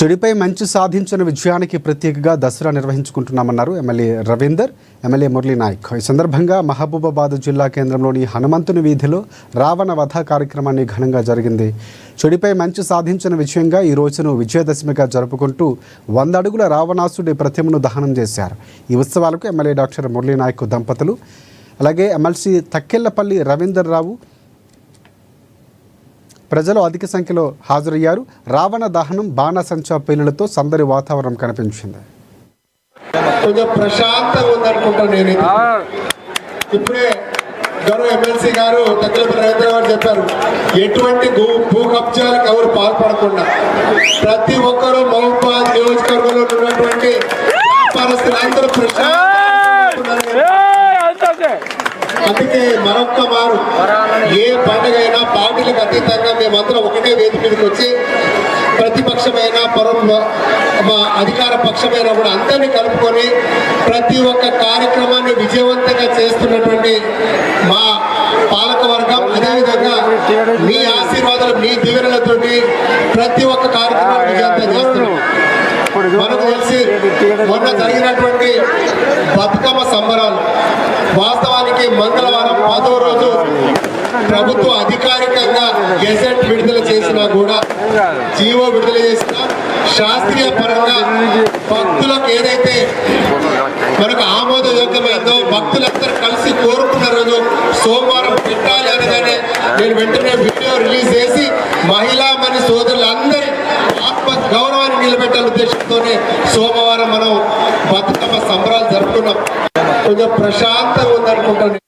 చెడుపై మంచి సాధించిన విజయానికి ప్రత్యేకంగా దసరా నిర్వహించుకుంటున్నామన్నారు ఎమ్మెల్యే రవీందర్, ఎమ్మెల్యే మురళీ నాయక్. ఈ సందర్భంగా మహబూబాబాద్ జిల్లా కేంద్రంలోని హనుమంతుని వీధిలో రావణ వధ కార్యక్రమాన్ని ఘనంగా జరిగింది. చెడుపై మంచి సాధించిన విజయంగా ఈ రోజును విజయదశమిగా జరుపుకుంటూ 100 అడుగుల రావణాసుడి ప్రతిమను దహనం చేశారు. ఈ ఉత్సవాలకు ఎమ్మెల్యే డాక్టర్ మురళీ నాయక్ దంపతులు, అలాగే ఎమ్మెల్సీ తక్కెళ్లపల్లి రవీందర్ రావు ప్రజలు అధిక సంఖ్యలో హాజరయ్యారు. రావణ దహనం, బాణసంచా పేలులతో సందడి వాతావరణం కనిపించింది. కొంచెం ప్రశాంతంగా ఉందనుకుంటా. నేను ఇప్పుడే గౌరవ ఎమ్మెల్సీ గారు తక్కెళ్లపల్లి రవీంద్ర గారు చెప్పారు, ఎటువంటి భూ కబ్జాలకు ఎవరు పాల్పడకుండా ప్రతి ఒక్కరూ మహబూబాబాద్ నియోజకవర్గంలో ఉన్నటువంటి వ్యాపారస్తులు అందరూ అందుకే మరొక్క మారు ఏ పండుగ అయినా పార్టీలకు అతీతంగా మేమందరం ఒకటే వేదిక మీదకి వచ్చి ప్రతిపక్షమైన మా అధికార పక్షమైన కూడా అందరినీ కలుపుకొని ప్రతి ఒక్క కార్యక్రమాన్ని విజయవంతంగా చేస్తున్నటువంటి మా పాలక వర్గం, అదేవిధంగా మీ ఆశీర్వాదాలు, మీ దీవెనలతో ప్రతి ఒక్క కార్యక్రమాన్ని విజయవంతం చేస్తున్నాం. మనకు తెలిసి మొన్న జరిగినటువంటి బతుకమ్మ సంబరాలు వాస్తవానికి మంగళవారం 10వ రోజు ప్రభుత్వం అధికారికంగా గెజెట్ విడుదల చేసినా కూడా, జీవో విడుదల చేసినా శాస్త్రీయ పరంగా భక్తులకు ఏదైతే మనకు ఆమోదయోగ్యమైందో భక్తులందరూ కలిసి కోరుకున్న రోజు సోమవారం పెట్టాలి అనగానే నేను వెంటనే వీడియో రిలీజ్ చేసి మహిళా మన సోదరులందరి ఆత్మ గౌరవాన్ని నిలబెట్టాల ఉద్దేశంతోనే సోమవారం మనం బతుకమ్మ సంబరాలు జరుపుకున్నాం. కొంచెం ప్రశాంతంగా ఉందనుకుంటాను.